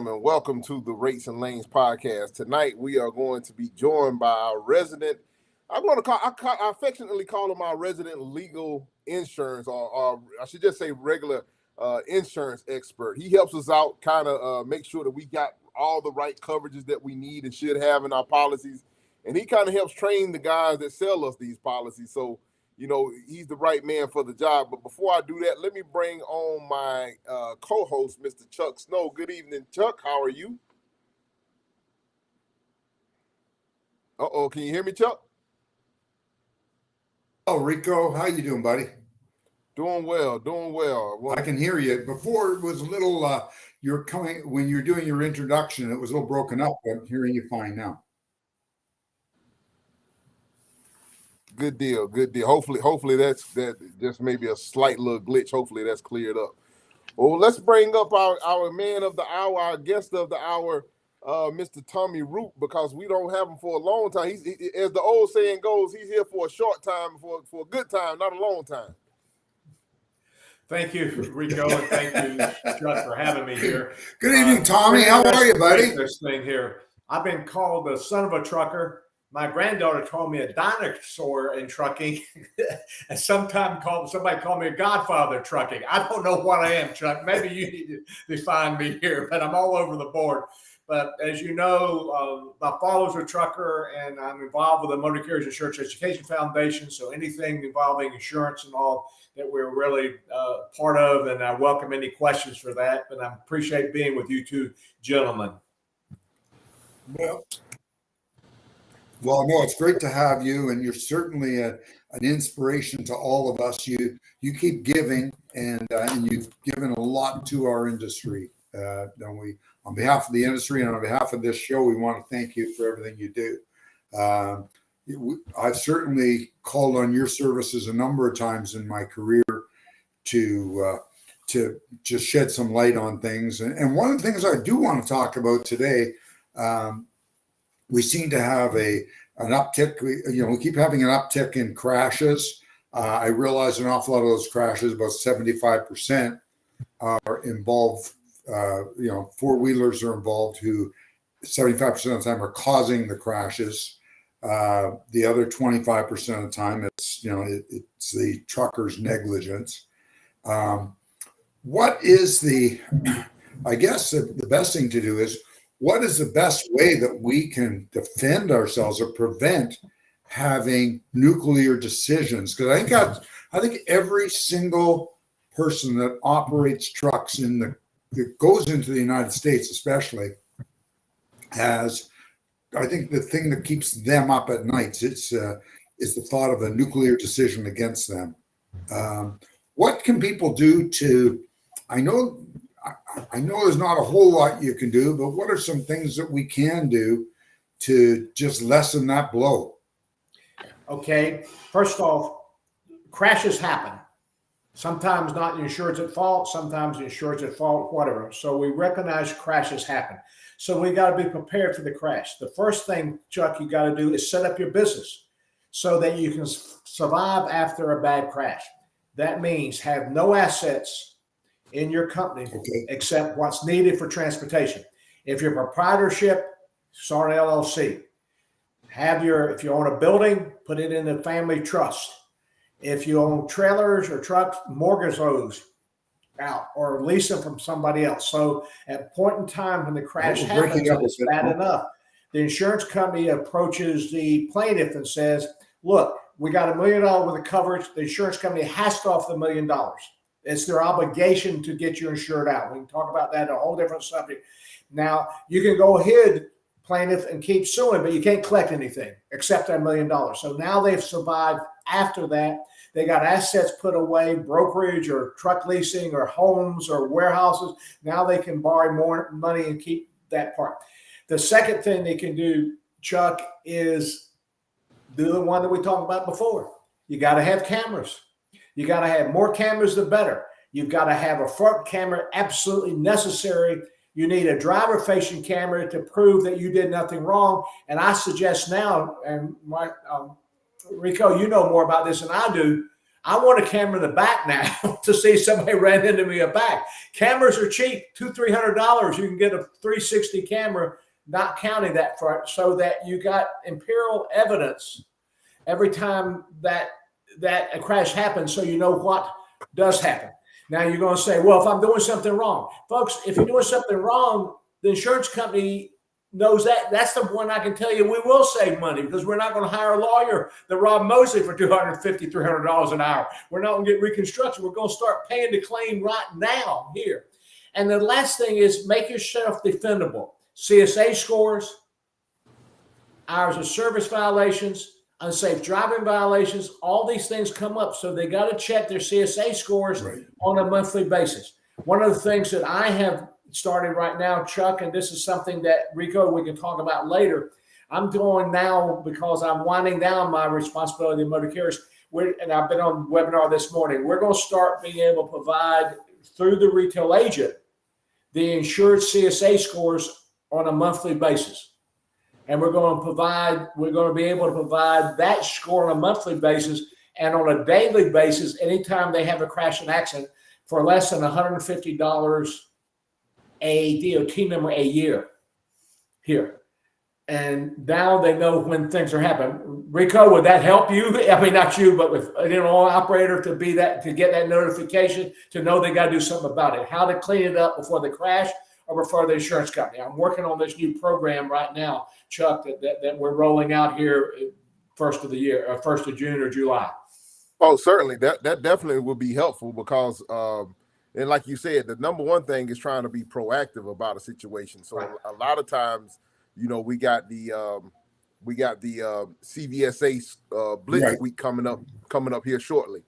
gentlemen, welcome to the Rates and Lanes podcast. Tonight, we are going to be joined by our resident, I affectionately call him our resident legal insurance, or I should just say regular insurance expert. He helps us out, kind of make sure that we got all the right coverages that we need and should have in our policies. And he kind of helps train the guys that sell us these policies. So, he's the right man for the job. But before I do that, let me bring on my co-host, Mr. Chuck Snow. Good evening, Chuck. How are you? Uh-oh, can you hear me, Chuck? Oh, Rico, how you doing, buddy? Doing well. I can hear you. Before it was a little, when you're doing your introduction, it was a little broken up, but I'm hearing you fine now. Good deal. Hopefully that just maybe a slight little glitch. Hopefully that's cleared up. Well, let's bring up our man of the hour, our guest of the hour, Mr. Tommy Root, because we don't have him for a long time. As the old saying goes, he's here for a short time, for a good time, not a long time. Thank you, Rico, and thank you, Chuck, for having me here. Good evening, Tommy. How are you, buddy? This thing here. I've been called the son of a trucker. My granddaughter told me a dinosaur in trucking, and somebody called me a godfather trucking. I don't know what I am, Chuck. Maybe you need to define me here, but I'm all over the board. But as you know, my father's a trucker, and I'm involved with the Motor Carriers Insurance Education Foundation. So anything involving insurance and all that we're really part of, and I welcome any questions for that. But I appreciate being with you two gentlemen. Well, no, it's great to have you, and you're certainly an inspiration to all of us. You keep giving, and you've given a lot to our industry. On behalf of the industry and on behalf of this show, we want to thank you for everything you do. I've certainly called on your services a number of times in my career to just shed some light on things. And one of the things I do want to talk about today, we seem to have an uptick. We keep having an uptick in crashes. I realize an awful lot of those crashes, about 75%, are involved. Four-wheelers are involved who 75% of the time are causing the crashes. The other 25% of the time, it's the trucker's negligence. What is I guess the best thing to do is, what is the best way that we can defend ourselves or prevent having nuclear decisions? Because I think every single person that operates trucks that goes into the United States, especially, has, I think, the thing that keeps them up at night is the thought of a nuclear decision against them. What can people do to? I know there's not a whole lot you can do, but what are some things that we can do to just lessen that blow? Okay. First off, crashes happen. Sometimes not the insurance at fault, sometimes the insurance at fault, whatever. So we recognize crashes happen. So we got to be prepared for the crash. The first thing, Chuck, you got to do is set up your business so that you can survive after a bad crash. That means have no assets in your company except what's needed for transportation. If you're a proprietorship, start an LLC. If you own a building, put it in a family trust. If you own trailers or trucks, mortgage those out or lease them from somebody else. So at a point in time when the crash happens, it's bad enough, the insurance company approaches the plaintiff and says, look, we got $1 million worth of coverage. The insurance company has to offer the $1 million. It's their obligation to get you insured out. We can talk about that, a whole different subject. Now, you can go ahead, plaintiff, and keep suing, but you can't collect anything except that $1 million. So now they've survived after that. They got assets put away, brokerage or truck leasing or homes or warehouses. Now they can borrow more money and keep that part. The second thing they can do, Chuck, is do the one that we talked about before. You got to have cameras. You got to have more cameras, the better. You've got to have a front camera, absolutely necessary. You need a driver-facing camera to prove that you did nothing wrong. And I suggest now, and Rico, you know more about this than I do, I want a camera in the back now to see if somebody ran into me a back. Cameras are cheap, $200-$300. You can get a 360 camera, not counting that for it, so that you got empirical evidence every time that a crash happens, so you know what does happen. Now you're going to say, well, if I'm doing something wrong, folks, if you're doing something wrong, the insurance company knows that. That's the one I can tell you we will save money, because we're not going to hire a lawyer that Rob Mosley for $250, $300 an hour. We're not going to get reconstruction. We're going to start paying the claim right now here. And the last thing is make yourself defendable. CSA scores, hours of service violations, unsafe driving violations, all these things come up. So they got to check their CSA scores on a monthly basis. One of the things that I have started right now, Chuck, and this is something that, Rico, we can talk about later. I'm doing now, because I'm winding down my responsibility in motor carriers. And I've been on webinar this morning. We're going to start being able to provide, through the retail agent, the insured CSA scores on a monthly basis. And we're going to be able to provide that score on a monthly basis, and on a daily basis, anytime they have a crash and accident, for less than $150 a DOT number a year here. And now they know when things are happening. Rico, would that help you? I mean, not you, but with an operator to get that notification, to know they got to do something about it, how to clean it up before the crash or before the insurance company. I'm working on this new program right now, Chuck, that we're rolling out here first of June or July. Oh, certainly. That definitely would be helpful, because and like you said, the number one thing is trying to be proactive about a situation. So a lot of times, we got the CVSA Blitz week coming up here shortly.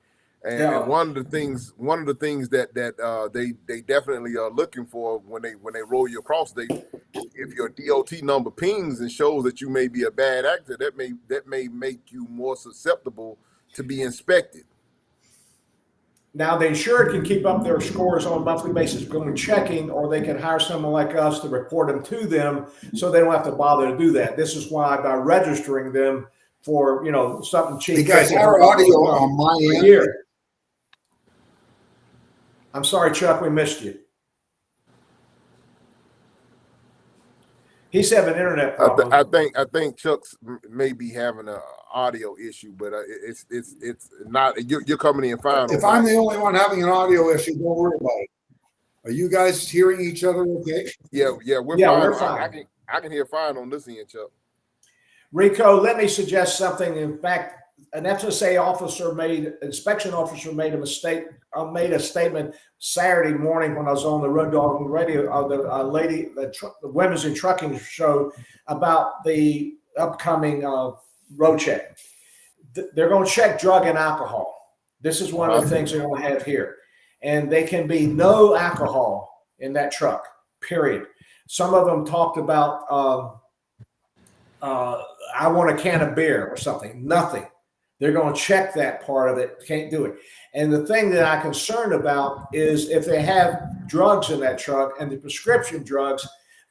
And one of the things that they definitely are looking for when they roll you across, if your DOT number pings and shows that you may be a bad actor, that may make you more susceptible to be inspected. Now, the insured can keep up their scores on a monthly basis going checking, or they can hire someone like us to report them to them, so they don't have to bother to do that. This is why, by registering them for something cheap. Hey guys, our audio on my end. Here. I'm sorry, Chuck, we missed you. He's having an internet problem. I think Chuck's may be having an audio issue, but it's not. You're coming in fine. If I'm the only one having an audio issue, don't worry about it. Are you guys hearing each other okay? Yeah, we're fine. We're fine. I can hear fine on this end, Chuck. Rico, let me suggest something. In fact, an FSA inspection officer made a mistake. Made a statement Saturday morning when I was on the Road Dog Radio. The Women's in Trucking show about the upcoming road check. They're going to check drug and alcohol. This is one of the things they're going to have here, and they can be no alcohol in that truck. Period. Some of them talked about I want a can of beer or something. Nothing. They're going to check that part of it. Can't do it. And the thing that I'm concerned about is if they have drugs in that truck, and the prescription drugs,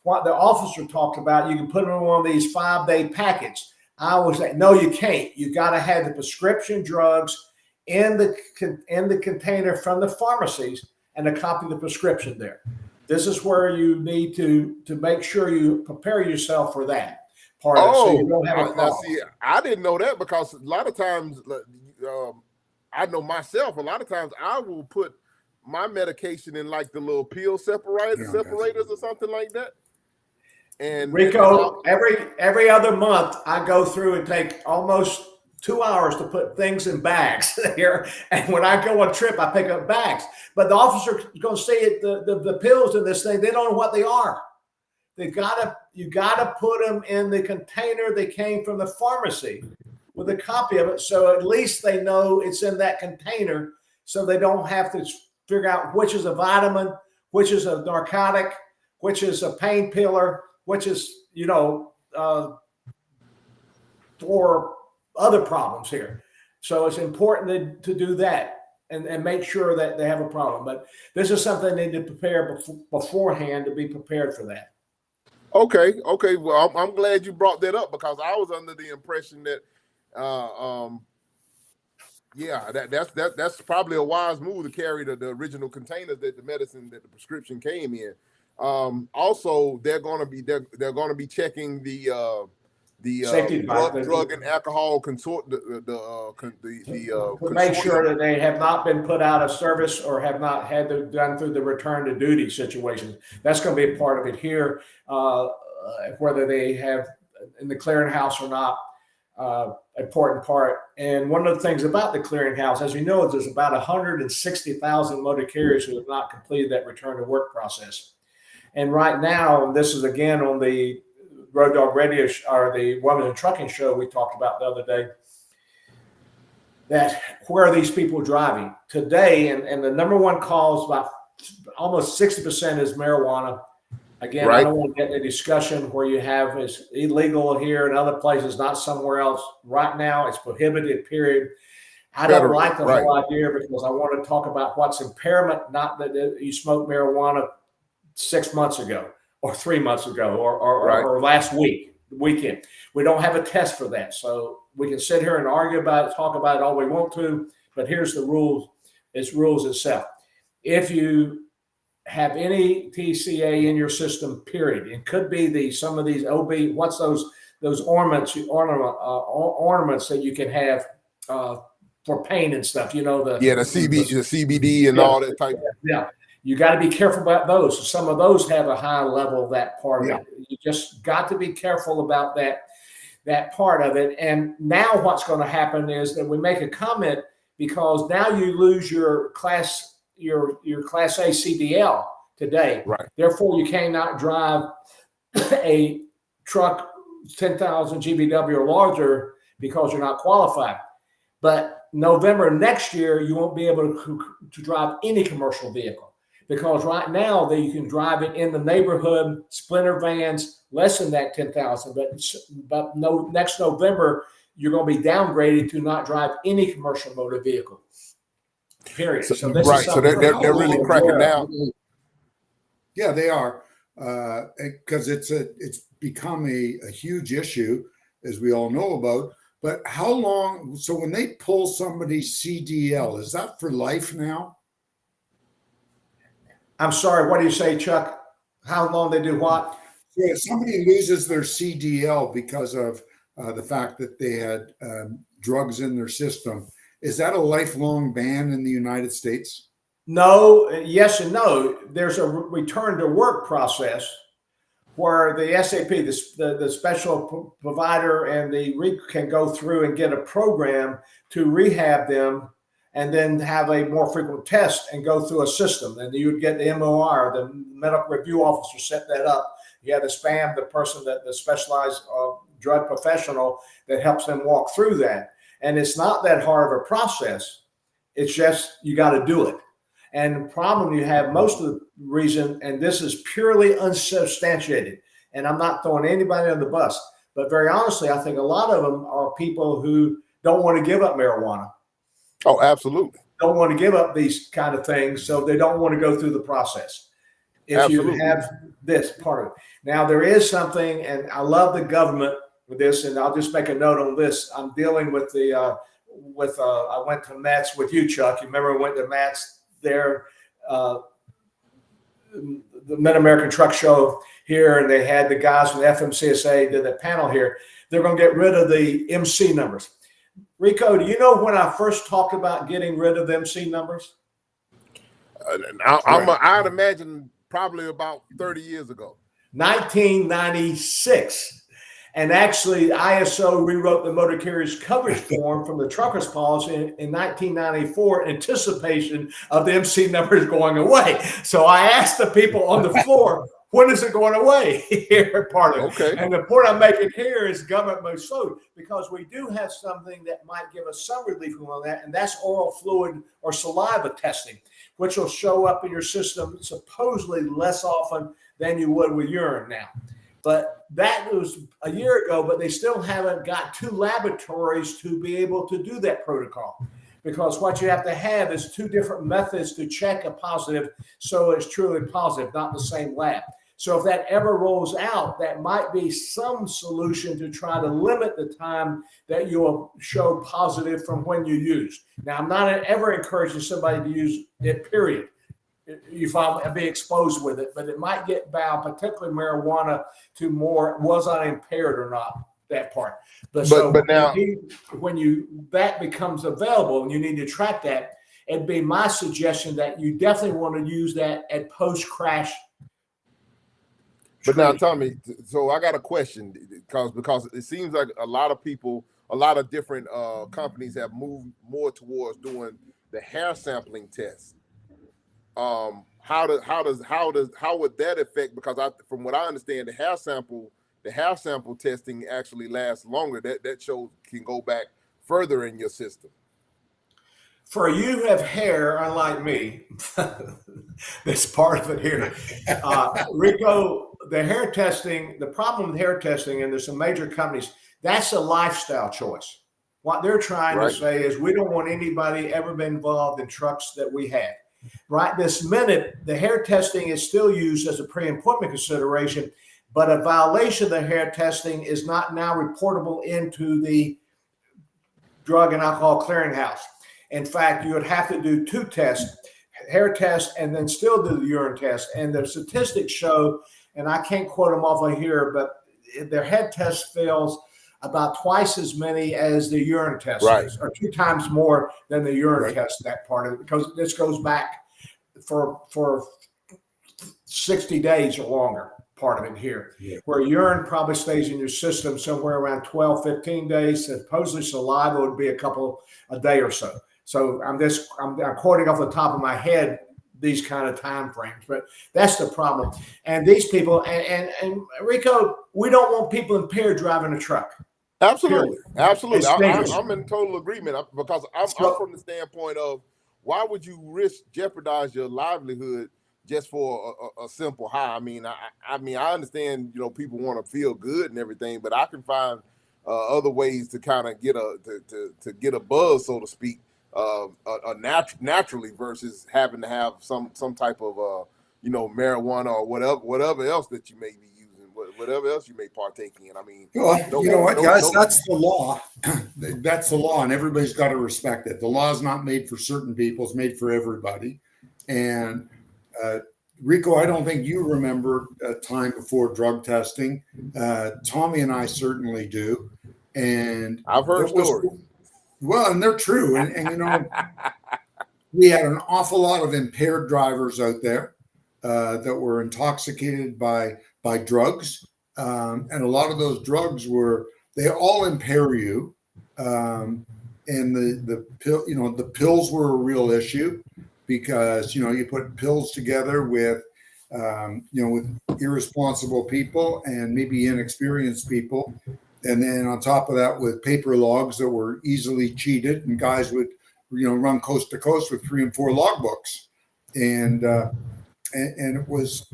what the officer talked about, you can put them in one of these 5-day packets. I was like, no, you can't. You got to have the prescription drugs in the container from the pharmacies, and a copy of the prescription there. This is where you need to make sure you prepare yourself for that part of it, so you don't have a problem. See, I didn't know that, because a lot of times, I know myself, a lot of times I will put my medication in like the little pill separators or something like that. And Rico, every other month I go through and take almost 2 hours to put things in bags here. And when I go on a trip, I pick up bags. But the officer is going to see it, the pills in this thing, they don't know what they are. You gotta put them in the container they came from the pharmacy with a copy of it, so at least they know it's in that container, so they don't have to figure out which is a vitamin, which is a narcotic, which is a painkiller, which is for other problems here. So it's important to do that and make sure that they have a problem. But this is something they need to prepare beforehand, to be prepared for that. Okay. Well, I'm glad you brought that up, because I was under the impression that, Yeah, that's probably a wise move to carry the original containers that the medicine that the prescription came in. Also, they're going to be checking the Safety device drug and alcohol consort the to make sure consortium. that they have not been put out of service or have not had to done through the return to duty situations. That's going to be a part of it here, whether they have in the clearinghouse or not. Important part. And one of the things about the clearinghouse, as you know, is there's about 160,000 motor carriers who have not completed that return to work process. And right now, this is again on the Road Dog Radio or the Women in Trucking show we talked about the other day, that where are these people driving today? And the number one cause, about almost 60%, is marijuana. Again, Right. I don't want to get in a discussion where you have it's illegal here and other places, not somewhere else. Right now, it's prohibited, period. I don't like the whole idea because I want to talk about what's impairment, not that you smoked marijuana 6 months ago or 3 months ago or last weekend. We don't have a test for that. So we can sit here and argue about it, talk about it all we want to, but here's the rules. It's rules itself. If you have any TCA in your system, period. It could be some of these OB. What's those ornaments that you can have for pain and stuff? You know the CBD and all that type. Yeah, you got to be careful about those. Some of those have a high level of that part of it. You just got to be careful about that part of it. And now what's going to happen is that we make a comment because now you lose your class. Your Class A CDL today. Right. Therefore, you cannot drive a truck 10,000 GVW or larger because you're not qualified. But November next year, you won't be able to drive any commercial vehicle because right now that you can drive it in the neighborhood, splinter vans, less than that 10,000. But next November, you're going to be downgraded to not drive any commercial motor vehicle. Period. So they're really cracking down. Yeah, they are, because it's become a huge issue, as we all know about. But how long? So when they pull somebody's CDL, is that for life now? I'm sorry. What do you say, Chuck? How long they do what? So if somebody loses their CDL because of the fact that they had drugs in their system, is that a lifelong ban in the United States? No, yes and no. There's a return to work process where the SAP, the special provider, and the Rico can go through and get a program to rehab them and then have a more frequent test and go through a system. And you would get the MOR, the medical review officer set that up. You have the SPAM, the person the specialized drug professional that helps them walk through that. And it's not that hard of a process. It's just you got to do it. And the problem you have most of the reason, and this is purely unsubstantiated, and I'm not throwing anybody on the bus, but very honestly, I think a lot of them are people who don't want to give up marijuana. Oh, absolutely. Don't want to give up these kind of things, so they don't want to go through the process. If Absolutely. You have this part of it. Now, there is something, and I love the government with this, and I'll just make a note on this. I'm dealing with I went to Matt's with you, Chuck. You remember I went to Matt's there, the Mid-American Truck Show here, and they had the guys from the FMCSA did that panel here. They're going to get rid of the MC numbers. Rico, do you know when I first talked about getting rid of MC numbers? I'd imagine probably about 30 years ago. 1996. And actually, ISO rewrote the motor carriers coverage form from the truckers policy in 1994 in anticipation of the MC numbers going away. So I asked the people on the floor, when is it going away here? Part of it. Okay. And the point I'm making here is government moves slow because we do have something that might give us some relief on that, and that's oral fluid or saliva testing, which will show up in your system supposedly less often than you would with urine now. But that was a year ago, but they still haven't got 2 laboratories to be able to do that protocol. Because what you have to have is 2 different methods to check a positive, so it's truly positive, not the same lab. So if that ever rolls out, that might be some solution to try to limit the time that you'll show positive from when you use. Now, I'm not ever encouraging somebody to use it, period. You find be exposed with it, but it might get bound, particularly marijuana, to more was I impaired or not, that part. But now when that becomes available and you need to track that, it'd be my suggestion that you definitely want to use that at post-crash. But now, Tommy, so I got a question because it seems like a lot of people, a lot of different companies have moved more towards doing the hair sampling test. How would that affect? Because from what I understand, the hair sample testing actually lasts longer. That shows can go back further in your system. For you who have hair, unlike me, that's part of it here. Rico, the hair testing, the problem with hair testing, and there's some major companies, that's a lifestyle choice. What they're trying to say is we don't want anybody ever been involved in trucks that we had. Right this minute, the hair testing is still used as a pre-employment consideration, but a violation of the hair testing is not now reportable into the Drug and Alcohol Clearinghouse. In fact, you would have to do 2 tests, hair test, and then still do the urine test. And the statistics show, and I can't quote them off of here, but their head test fails about twice as many as the urine test, or 2 times more than the urine test, that part of it, because this goes back for 60 days or longer, part of it here, where urine probably stays in your system somewhere around 12, 15 days. Supposedly saliva would be a day or so. So I'm quoting off the top of my head these kind of time frames, but that's the problem. And these people, and Rico, we don't want people impaired driving a truck. Absolutely, absolutely. I'm in total agreement because I'm from the standpoint of why would you jeopardize your livelihood just for a simple high? I mean, I understand, people want to feel good and everything, but I can find other ways to kind of get a buzz, so to speak, naturally versus having to have some type of marijuana or whatever else that you may be using, whatever else you may partake in. I mean, guys, that's the law. That's the law, and everybody's got to respect it. The law is not made for certain people; it's made for everybody. And Rico, I don't think you remember a time before drug testing. Tommy and I certainly do, and I've heard stories. Well, and they're true. And we had an awful lot of impaired drivers out there that were intoxicated by drugs. And a lot of those drugs they all impair you. And the pills were a real issue because, you put pills together with irresponsible people and maybe inexperienced people. And then on top of that, with paper logs that were easily cheated, and guys would, run coast to coast with 3 and 4 logbooks, and it was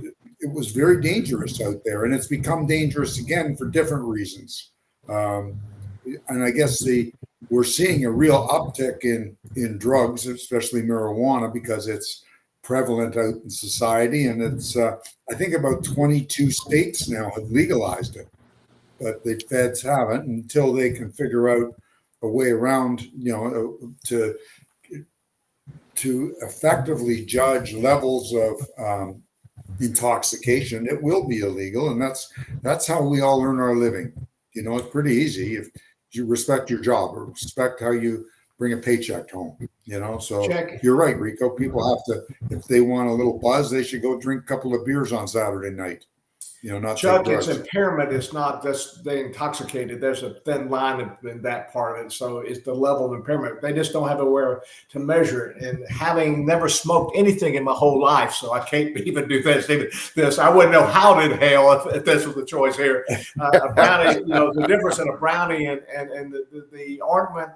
very dangerous out there, and it's become dangerous again for different reasons. And I guess we're seeing a real uptick in drugs, especially marijuana, because it's prevalent out in society, and it's I think about 22 states now have legalized it. But the feds haven't until they can figure out a way around, to effectively judge levels of intoxication. It will be illegal, and that's how we all earn our living. It's pretty easy if you respect your job or respect how you bring a paycheck home. So You're right, Rico. People have to, if they want a little buzz, they should go drink a couple of beers on Saturday night. Not Chuck, its impairment is not just the intoxicated. There's a thin line in that part of it. So it's the level of impairment. They just don't have a way to measure it. And having never smoked anything in my whole life, so I can't even do this. I wouldn't know how to inhale if this was the choice here. A brownie, the difference in a brownie and the ointment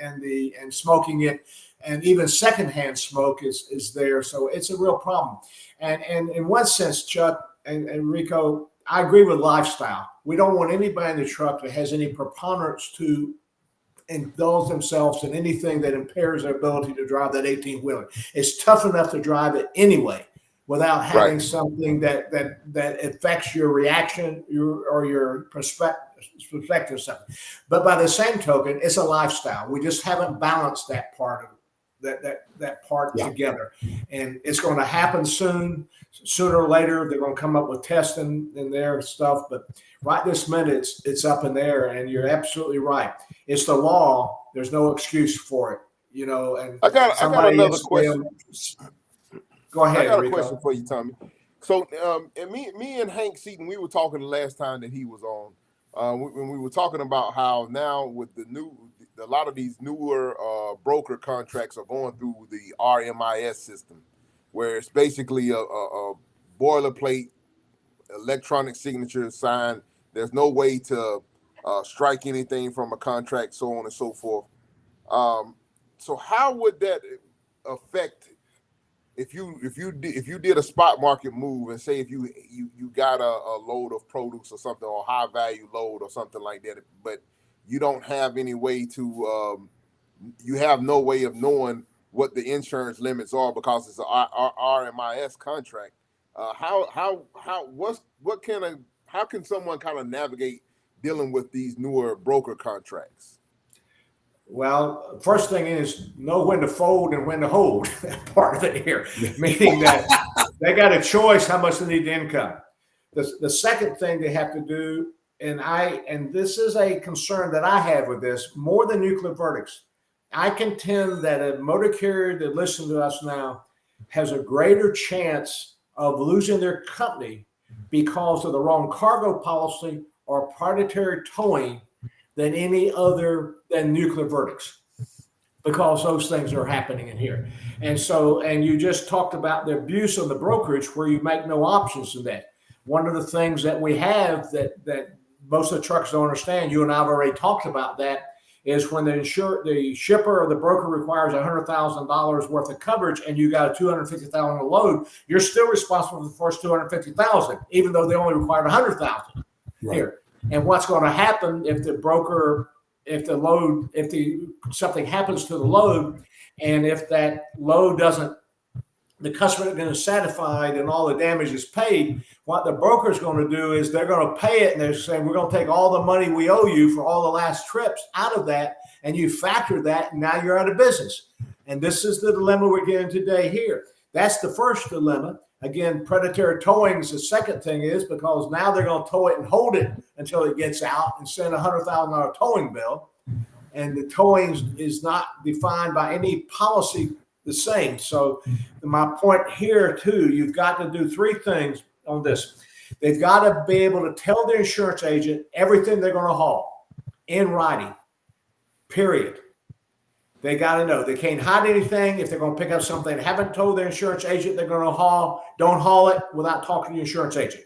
and smoking it, and even secondhand smoke is there. So it's a real problem. And in one sense, Chuck, and Rico, I agree with lifestyle. We don't want anybody in the truck that has any preponderance to indulge themselves in anything that impairs their ability to drive that 18-wheeler. It's tough enough to drive it anyway without having something that affects your reaction, your perspective of something. But by the same token, it's a lifestyle. We just haven't balanced that part of that part together, and it's going to happen soon. Sooner or later, they're going to come up with testing and their stuff. But right this minute, it's up in there, and you're absolutely right. It's the law. There's no excuse for it, you know. And I got another question. Go ahead. I got a Rico. question for you, Tommy. So, and me and Hank Seaton, we were talking the last time that he was on. When we were talking about how now with a lot of these newer broker contracts are going through the RMIS system, where it's basically a boilerplate electronic signature signed. There's no way to strike anything from a contract, so on and so forth. So how would that affect if you did a spot market move, and say if you got a load of produce or something, or high value load or something like that, but you don't have any way to you have no way of knowing what the insurance limits are because it's a RMIS contract. How can someone kind of navigate dealing with these newer broker contracts? Well, first thing is know when to fold and when to hold. That part of it here, meaning that they got a choice how much they need to income. The second thing they have to do, and this is a concern that I have with this, more than nuclear verdicts. I contend that a motor carrier that listens to us now has a greater chance of losing their company because of the wrong cargo policy or predatory towing than any other than nuclear verdicts, because those things are happening in here. And you just talked about the abuse of the brokerage where you make no options in that. One of the things that we have that most of the truckers don't understand, you and I have already talked about that, is when the shipper or the broker requires $100,000 worth of coverage and you got a $250,000 load, you're still responsible for the first $250,000, even though they only required $100,000 here. And what's going to happen if the broker, something happens to the load, and if that load the customer isn't going to satisfied and all the damage is paid, what the broker is going to do is they're going to pay it, and they're saying, we're going to take all the money we owe you for all the last trips out of that, and you factor that, and now you're out of business. And this is the dilemma we're getting today here. That's the first dilemma. Again, predatory towing is the second thing, is because now they're going to tow it and hold it until it gets out and send a $100,000 towing bill. And the towing is not defined by any policy the same. So my point here too, you've got to do three things on this. They've got to be able to tell the insurance agent everything they're going to haul in writing, period. They got to know. They can't hide anything. If they're going to pick up something they haven't told their insurance agent they're going to haul, don't haul it without talking to the insurance agent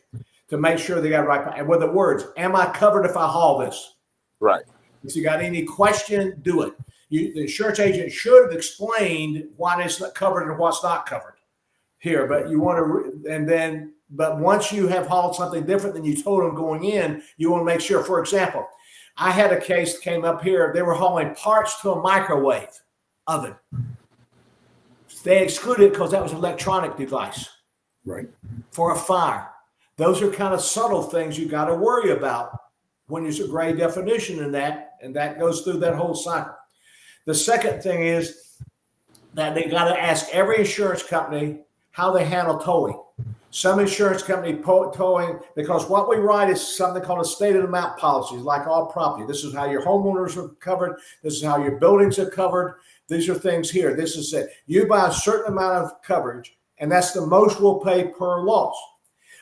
to make sure they got it right. And with the words, am I covered if I haul this? Right. If you got any question, do it. The insurance agent should have explained what is covered and what's not covered here. But you want to, but once you have hauled something different than you told them going in, you want to make sure. For example, I had a case that came up here. They were hauling parts to a microwave oven. They excluded it because that was an electronic device. Right. For a fire. Those are kind of subtle things you got to worry about when there's a gray definition in that, and that goes through that whole cycle. The second thing is that they got to ask every insurance company how they handle towing. Some insurance company towing, because what we write is something called a stated amount policy, like all property. This is how your homeowners are covered. This is how your buildings are covered. These are things here. This is it. You buy a certain amount of coverage, and that's the most we'll pay per loss.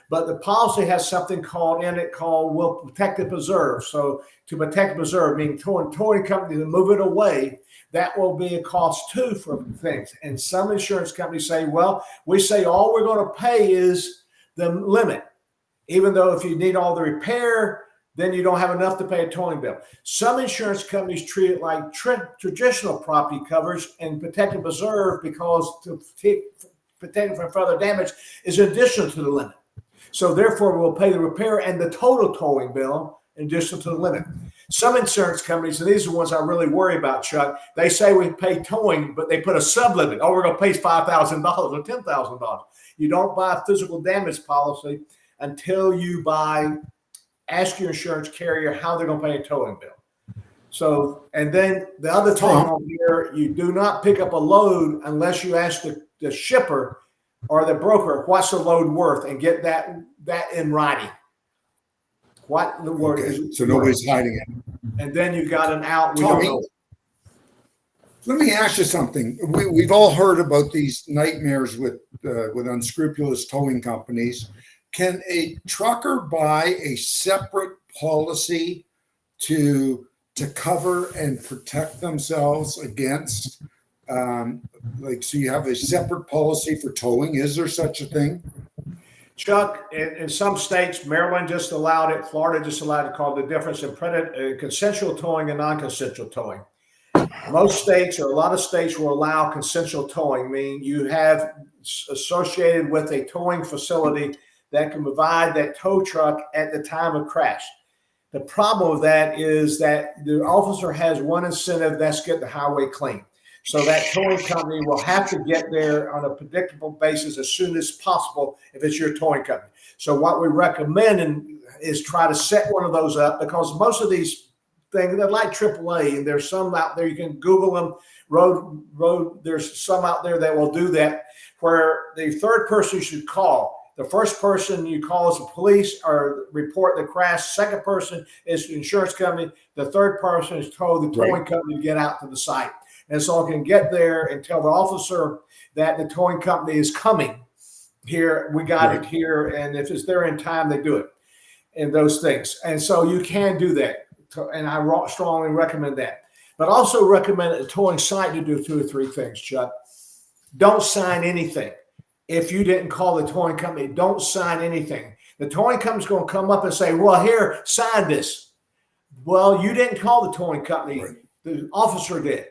But the policy has something called will protect and preserve. So to protect and preserve, meaning towing company to move it away, that will be a cost too for things. And some insurance companies say, well, we say all we're going to pay is the limit, even though if you need all the repair, then you don't have enough to pay a towing bill. Some insurance companies treat it like traditional property coverage and protect and preserve, because to protect from further damage is in addition to the limit. So therefore, we'll pay the repair and the total towing bill, in addition to the limit. Some insurance companies, and these are the ones I really worry about, Chuck, they say we pay towing, but they put a sublimit. Oh, we're going to pay $5,000 or $10,000. You don't buy a physical damage policy until you ask your insurance carrier how they're going to pay a towing bill. So, and then the other thing on here, you do not pick up a load unless you ask the shipper or the broker, what's the load worth, and get that in writing. What the word is. So nobody's hiding it. And then you got an out. We Tommy, don't know. let me ask you something. We've all heard about these nightmares with unscrupulous towing companies. Can a trucker buy a separate policy to cover and protect themselves against, so you have a separate policy for towing? Is there such a thing? Chuck, in some states, Maryland just allowed it, Florida just allowed it, called the difference in consensual towing and non-consensual towing. Most states, or a lot of states, will allow consensual towing, meaning you have associated with a towing facility that can provide that tow truck at the time of crash. The problem with that is that the officer has one incentive, that's get the highway clean. So that towing company will have to get there on a predictable basis as soon as possible if it's your towing company. So what we recommend is try to set one of those up, because most of these things, they're like AAA, and there's some out there, you can Google them, road, there's some out there that will do that, where the third person you should call. The first person you call is the police or report the crash. Second person is the insurance company. The third person is told the towing company to get out to the site. And so I can get there and tell the officer that the towing company is coming here. We got it here. And if it's there in time, they do it, and those things. And so you can do that. And I strongly recommend that. But also recommend a towing site to do 2 or 3 things, Chuck. Don't sign anything. If you didn't call the towing company, don't sign anything. The towing company's going to come up and say, well, here, sign this. Well, you didn't call the towing company. Right. The officer did.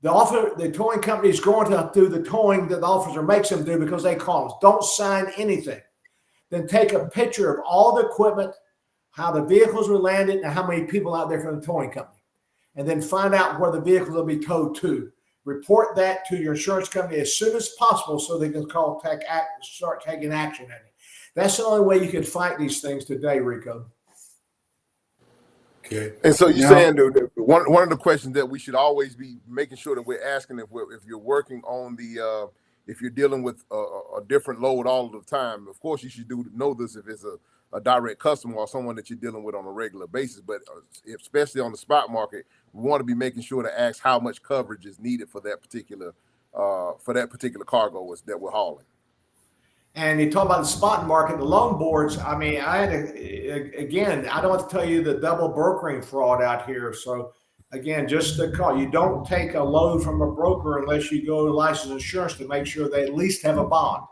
The towing company is going to do the towing that the officer makes them do because they call us. Don't sign anything. Then take a picture of all the equipment, how the vehicles were landed, and how many people out there from the towing company. And then find out where the vehicles will be towed to. Report that to your insurance company as soon as possible so they can start taking action at it. That's the only way you can fight these things today, Rico. Okay. And so you're saying that one of the questions that we should always be making sure that we're asking if you're working on if you're dealing with a different load all of the time, of course you should know this if it's a direct customer or someone that you're dealing with on a regular basis. But especially on the spot market, we want to be making sure to ask how much coverage is needed for that particular cargo that we're hauling. And you talk about the spot market, the loan boards. I mean, I don't have to tell you the double brokering fraud out here. So again, just to call, you don't take a load from a broker unless you go to licensed insurance to make sure they at least have a bond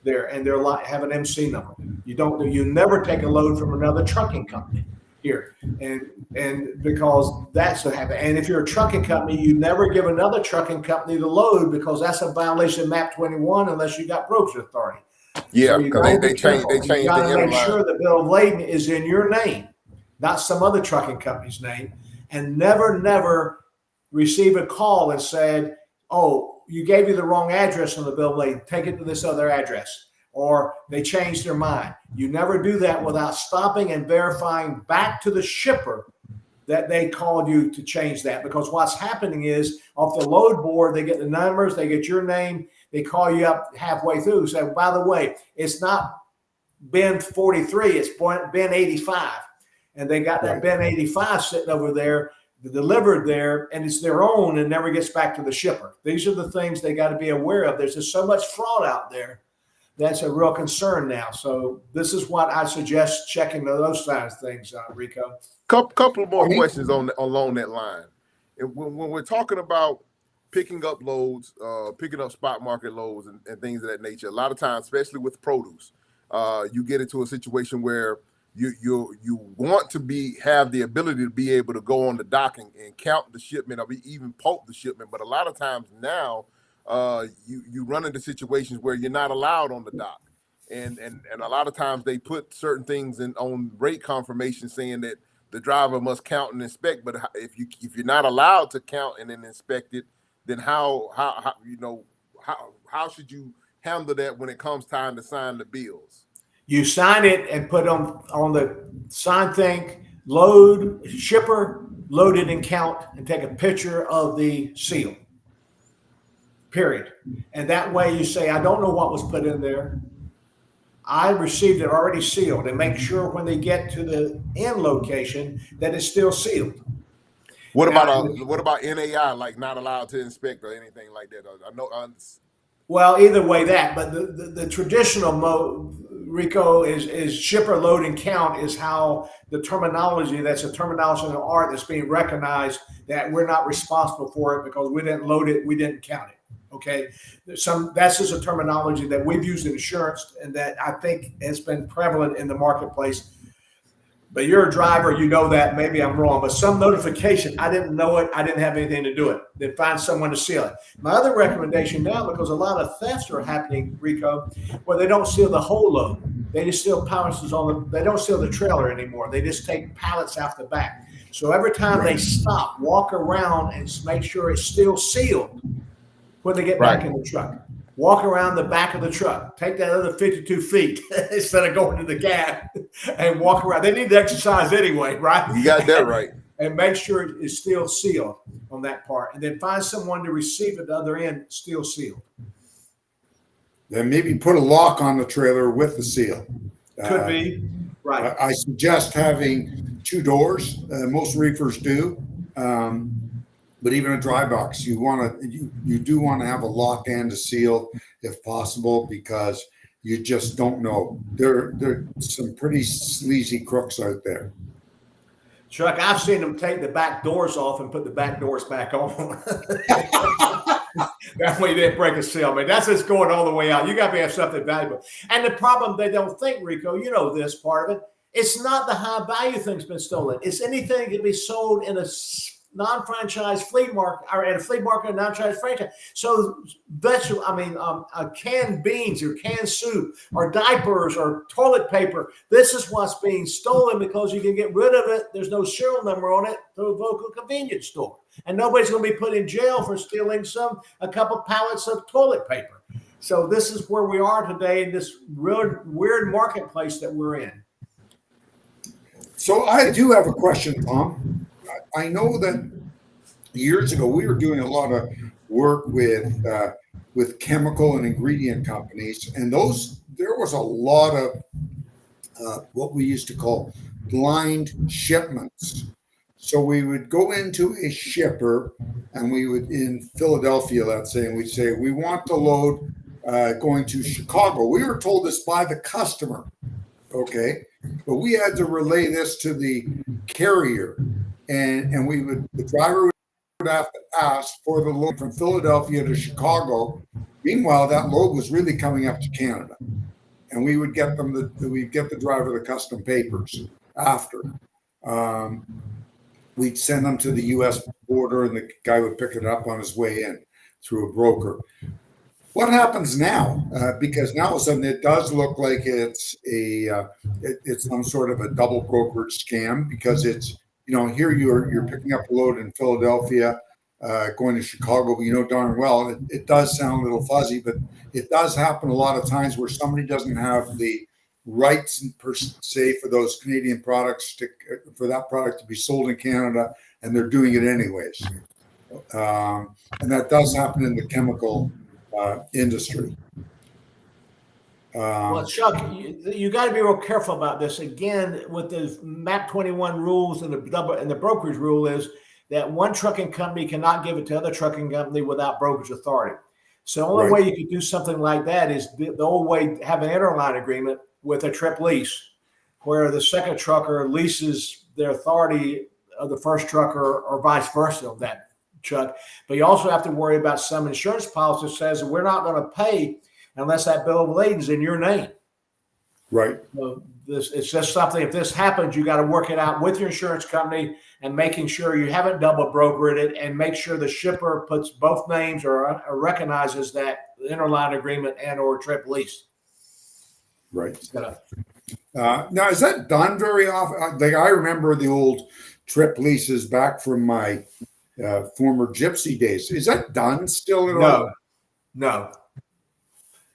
there and they're have an MC number. You never take a load from another trucking company here, and because that's what happened. And if you're a trucking company, you never give another trucking company the load, because that's a violation of MAP 21 unless you got brokerage authority. Yeah, because so they changed you got to make sure the bill of lading is in your name, not some other trucking company's name, and never receive a call and said, "Oh, you gave me the wrong address on the bill of lading. Take it to this other address," or they changed their mind. You never do that without stopping and verifying back to the shipper that they called you to change that. Because what's happening is, off the load board, they get the numbers, they get your name, they call you up halfway through, say, by the way, it's not bin 43, it's bin 85. And they got that bin 85 sitting over there, delivered there, and it's their own and never gets back to the shipper. These are the things they got to be aware of. There's just so much fraud out there. That's a real concern now. So this is what I suggest checking those kinds of things, Rico. Couple more questions along that line. And when we're talking about picking up loads, picking up spot market loads and things of that nature, a lot of times, especially with produce, you get into a situation where you want to have the ability to be able to go on the dock and count the shipment or even pulp the shipment. But a lot of times now, you run into situations where you're not allowed on the dock, and a lot of times they put certain things on rate confirmation saying that the driver must count and inspect. But if you're not allowed to count and then inspect it, then how should you handle that when it comes time to sign the bills? You sign it and put on the sign thing, load, shipper, load it and count, and take a picture of the seal. Period. And that way you say, I don't know what was put in there. I received it already sealed, and make sure when they get to the end location that it's still sealed. What about NAI, like not allowed to inspect or anything like that? I know. Well, either way that, but the traditional mode, Rico, is shipper, load, and count is how the terminology, that's a terminology in the art that's being recognized, that we're not responsible for it because we didn't load it, we didn't count it. Okay, that's just a terminology that we've used in insurance and that I think has been prevalent in the marketplace. But you're a driver, you know that. Maybe I'm wrong, but some notification, I didn't know it, I didn't have anything to do it. Then find someone to seal it. My other recommendation now, because a lot of thefts are happening, Rico, where they don't seal the whole load. They just seal pallets they don't seal the trailer anymore. They just take pallets out the back. So every time they stop, walk around and make sure it's still sealed when they get back in the truck. Walk around the back of the truck. Take that other 52 feet instead of going to the cab and walk around. They need to exercise anyway, right? You got that right. And make sure it is still sealed on that part. And then find someone to receive at the other end, still sealed. Then maybe put a lock on the trailer with the seal. Could be. Right. I suggest having 2 doors. Most reefers do. But even a dry box, you do want to have a lock and a seal if possible, because you just don't know. There are some pretty sleazy crooks out there. Chuck, I've seen them take the back doors off and put the back doors back on. That way you didn't break a seal. I mean, that's just going all the way out. You got to have something valuable. And the problem they don't think, Rico, you know this part of it, it's not the high value thing's been stolen. It's anything that can be sold in a non-franchise flea market, or at a flea market, a non-franchise franchise. So canned beans or canned soup or diapers or toilet paper. This is what's being stolen because you can get rid of it. There's no serial number on it to a local convenience store. And nobody's going to be put in jail for stealing a couple pallets of toilet paper. So this is where we are today in this real weird marketplace that we're in. So I do have a question, Tom. I know that years ago we were doing a lot of work with chemical and ingredient companies, and there was a lot of what we used to call blind shipments. So we would go into a shipper, and we would, in Philadelphia, let's say, and we'd say, we want to load going to Chicago. We were told this by the customer, okay? But we had to relay this to the carrier. And the driver would have to ask for the load from Philadelphia to Chicago. Meanwhile, that load was really coming up to Canada, and we would get we'd get the driver the custom papers after. We'd send them to the U.S. border, and the guy would pick it up on his way in through a broker. What happens now? Because now all of a sudden it does look like it's some sort of a double brokered scam, because it's, here you're picking up a load in Philadelphia, going to Chicago, but you know darn well it does sound a little fuzzy, but it does happen a lot of times where somebody doesn't have the rights per se for those Canadian products for that product to be sold in Canada, and they're doing it anyways. And that does happen in the chemical industry. Well, Chuck, you got to be real careful about this. Again, with the MAP 21 rules and the brokerage rule is that one trucking company cannot give it to other trucking company without brokerage authority. So the only way you could do something like that is the old way, have an interline agreement with a trip lease, where the second trucker leases their authority of the first trucker, or vice versa of that truck. But you also have to worry about some insurance policy that says that we're not going to pay unless that bill of lading is in your name. Right. So it's just something, if this happens, you got to work it out with your insurance company and making sure you haven't double brokered it, and make sure the shipper puts both names or recognizes that interline agreement and or trip lease. Right. Now, is that done very often? Like I remember the old trip leases back from my former gypsy days. Is that done still at all? No.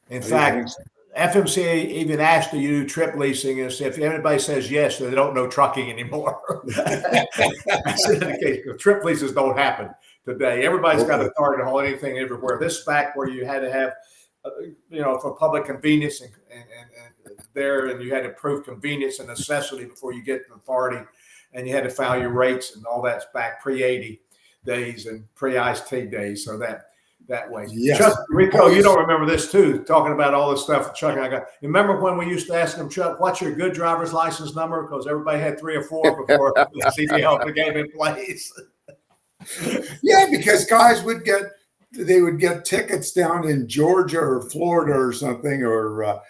In I fact, think so. FMCA even asked you to do trip leasing, and if anybody says yes, they don't know trucking anymore. That's the case, because trip leases don't happen today. Everybody's got Okay. authority to haul anything everywhere. This back where you had to have, for public convenience and there, and you had to prove convenience and necessity before you get the authority, and you had to file your rates, and all that's back pre-80 days and pre-IST days. So that way. Yes. Chuck, Rico, you don't remember this too, talking about all this stuff Chuck and I got. Remember when we used to ask him, Chuck, what's your good driver's license number? Because everybody had 3 or 4 before the CDL became in place. Yeah, because guys would get tickets down in Georgia or Florida or something, or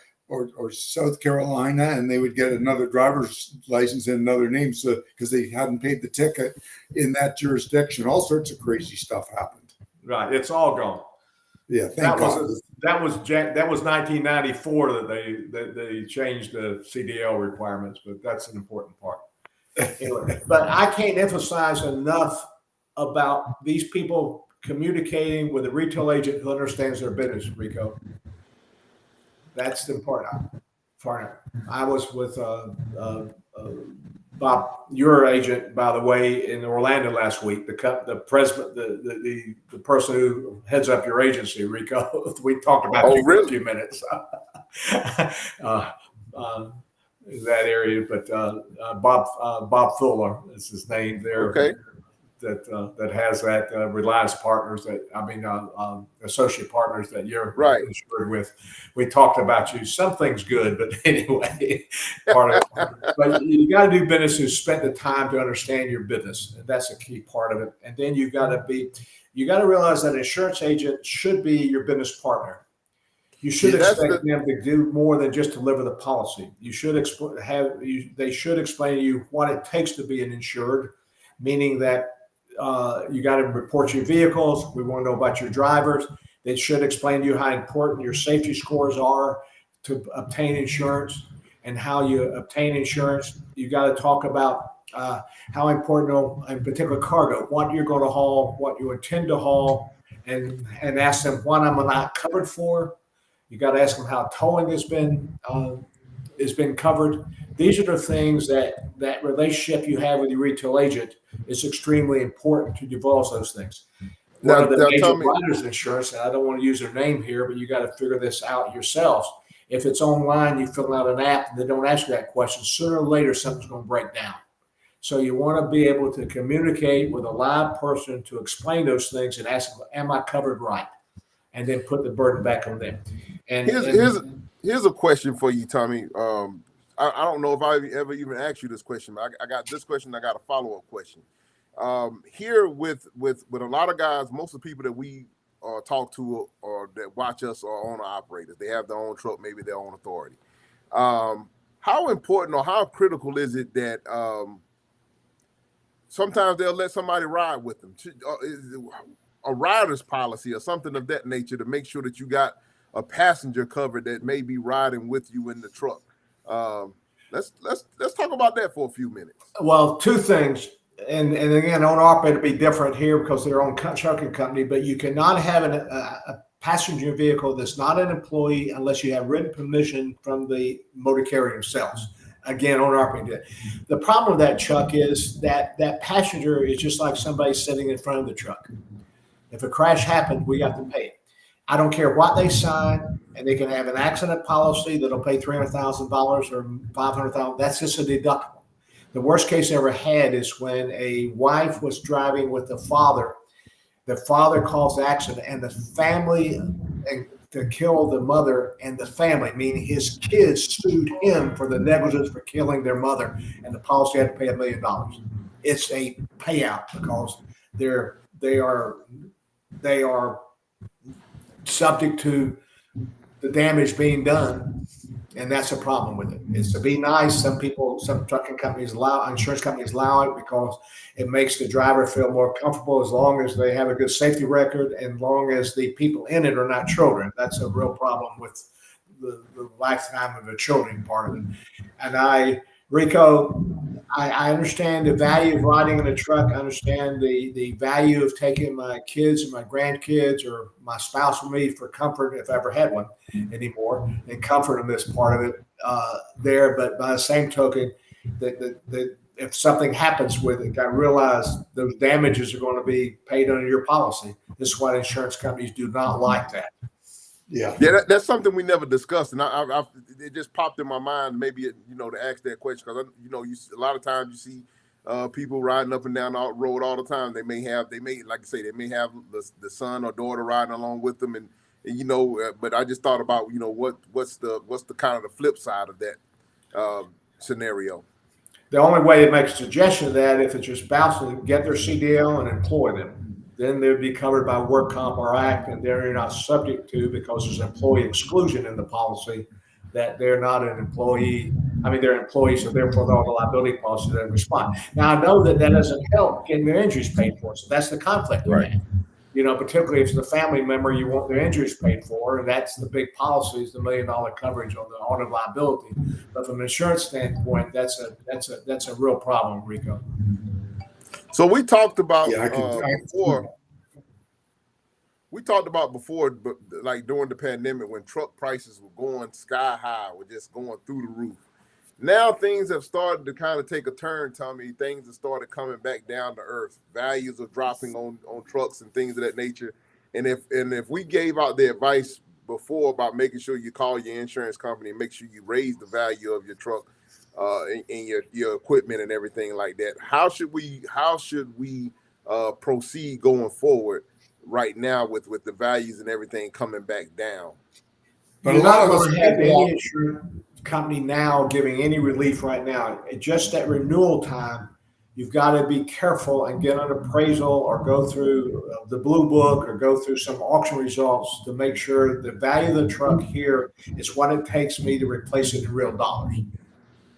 South Carolina, and they would get another driver's license and another name, so because they hadn't paid the ticket in that jurisdiction. All sorts of crazy stuff happened. Right, it's all gone. Yeah, thank God. That was 1994 that they changed the CDL requirements, but that's an important part. Anyway, but I can't emphasize enough about these people communicating with a retail agent who understands their business, Rico. That's the important part. I was with Bob, your agent, by the way, in Orlando last week. The president, the person who heads up your agency, Rico. We talked about you for a few minutes. That area, but Bob Fuller is his name there. Okay. That has that Reliance Partners, associate partners that you're right insured with. We talked about you. Something's good, but anyway, part of it. But you got to do business who spent the time to understand your business, and that's a key part of it. And then you got to realize that an insurance agent should be your business partner. You should expect them to do more than just deliver the policy. You should they should explain to you what it takes to be an insured, meaning that you got to report your vehicles. We want to know about your drivers. They should explain to you how important your safety scores are to obtain insurance, and how you obtain insurance. You got to talk about how important, in particular, cargo, what you're going to haul, what you intend to haul, and ask them what I'm not covered for. You got to ask them how towing has been covered. These are the things that relationship you have with your retail agent is extremely important to divulge those things. One of the major providers of insurance, and I don't want to use their name here, but you got to figure this out yourselves. If it's online, you fill out an app, and they don't ask you that question, sooner or later, something's going to break down. So you want to be able to communicate with a live person to explain those things and ask them, am I covered right? And then put the burden back on them. And here's a question for you, Tommy. I don't know if I ever even asked you this question, but I got this question. I got a follow-up question. Here with a lot of guys, most of the people that we talk to or that watch us are owner operators. They have their own truck, maybe their own authority. How important or how critical is it that sometimes they'll let somebody ride with them? A rider's policy or something of that nature to make sure that you got a passenger covered that may be riding with you in the truck. Let's talk about that for a few minutes. Well, two things, and again, owner operator be different here because they're own trucking company, but you cannot have a passenger vehicle that's not an employee unless you have written permission from the motor carrier themselves. Again, owner operator. The problem with that, Chuck, is that passenger is just like somebody sitting in front of the truck. If a crash happened, we have to pay it. I don't care what they sign, and they can have an accident policy that'll pay $300,000 or $500,000. That's just a deductible. The worst case I ever had is when a wife was driving with the father. The father caused the accident, and the family to kill the mother, and the family, meaning his kids, sued him for the negligence for killing their mother, and the policy had to pay $1 million. It's a payout because they are subject to the damage being done, and that's a problem with it. It's to be nice. Some trucking companies insurance companies allow it because it makes the driver feel more comfortable as long as they have a good safety record and long as the people in it are not children. That's a real problem with the lifetime of the children part of it. And Rico, I understand the value of riding in a truck. I understand the value of taking my kids and my grandkids or my spouse with me for comfort, if I ever had one anymore, and comfort in this part of it there. But by the same token, that if something happens with it, I realize those damages are going to be paid under your policy. This is why insurance companies do not like that. Yeah. That's something we never discussed, and it just popped in my mind. Maybe to ask that question because a lot of times you see people riding up and down the road all the time. They may like I say, they may have the son or daughter riding along with them, and but I just thought about what's the kind of the flip side of that scenario. The only way to make a suggestion of that, if it's your spouse, to get their CDL and employ them. Then they'd be covered by work comp or act, and they're not subject to, because there's employee exclusion in the policy, that they're not an employee. I mean, they're employees, so therefore all the liability policy doesn't respond. Now, I know that doesn't help getting their injuries paid for, so that's the conflict. Right. Particularly if it's a family member, you want their injuries paid for, and that's the big policy, is the $1 million coverage on the auto liability. But from an insurance standpoint, that's a real problem, Rico. So we talked about before. We talked about before, but like during the pandemic when truck prices were going sky high, were just going through the roof. Now things have started to kind of take a turn, Tommy. Things have started coming back down to earth. Values are dropping on trucks and things of that nature. And if we gave out the advice before about making sure you call your insurance company and make sure you raise the value of your truck and your equipment and everything like that, how should we proceed going forward right now with the values and everything coming back down? But a lot of us have any insurance company now giving any relief right now. Just at renewal time, you've got to be careful and get an appraisal or go through the blue book or go through some auction results to make sure the value of the truck here is what it takes me to replace it in real dollars,